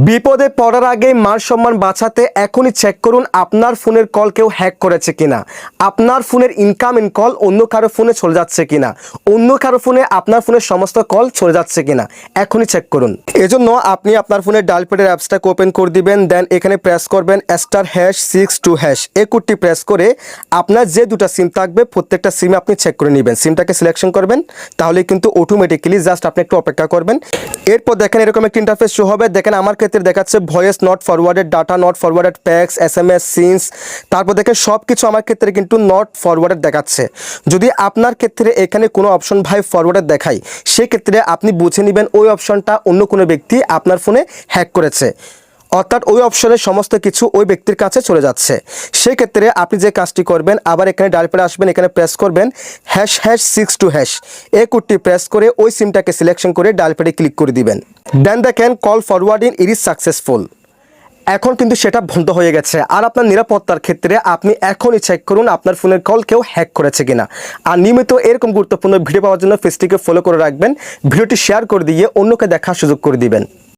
বিপদে পড়ার আগে মান সম্মান বাঁচাতে এখনই চেক করুন আপনার ফোনের কল কেউ হ্যাক করেছে কিনা, আপনার ফোনের ইনকামিং কল অন্য কারো ফোনে চলে যাচ্ছে কিনা, অন্য কারো ফোনে আপনার ফোনের সমস্ত কল চলে যাচ্ছে কিনা, এখনই চেক করুন। এজন্য আপনি আপনার ফোনের ডায়াল প্যাডের অ্যাপসটাকে ওপেন করে দিবেন, দেন এখানে প্রেস করবেন *#62# এই কোডটি প্রেস করে আপনার যে দুটো সিম থাকবে প্রত্যেকটা সিমে আপনি চেক করে নেবেন, সিমটাকে সিলেকশন করবেন, তাহলে কিন্তু অটোমেটিক্যালি জাস্ট আপনি একটু অপেক্ষা করবেন। এরপর দেখেন এরকম একটা ইন্টারফেস শো হবে। দেখেন আমার ক্ষেত্রে দেখাচ্ছে voice not forwarded, data not forwarded, fax, SMS, syncs, তারপর দেখেন সব কিছু আমার ক্ষেত্রে কিন্তু নট ফরওয়ার্ডেড দেখাচ্ছে। যদি আপনার ক্ষেত্রে এখানে কোনো অপশন ভাই ফরওয়ার্ডেড দেখায়, সেক্ষেত্রে আপনি বুঝে নেবেন ওই অপশনটা অন্য কোনো ব্যক্তি আপনার ফোনে হ্যাক করেছে, অর্থাৎ ওই অপশনের সমস্ত কিছু ওই ব্যক্তির কাছে চলে যাচ্ছে। সেই ক্ষেত্রে আপনি যে কাজটি করবেন, আবার এখানে ডায়াল প্যাডে আসবেন, এখানে প্রেস করবেন #62# এই কোডটি প্রেস করে ওই সিমটাকে সিলেকশন করে ডায়াল প্যাডে ক্লিক করে দিবেন। দেন দেখেন কল ফরওয়ার্ডিং ইজ সাকসেসফুল। এখন কিন্তু সেটা বন্ধ হয়ে গেছে। আর আপনার নিরাপত্তার ক্ষেত্রে আপনি এখনই চেক করুন আপনার ফোনের কল কেউ হ্যাক করেছে কিনা। আর নিয়মিত এরকম গুরুত্বপূর্ণ ভিডিও পাওয়ার জন্য পেজটিকে ফলো করে রাখবেন, ভিডিওটি শেয়ার করে দিয়ে অন্যকে দেখার সুযোগ করে দিবেন।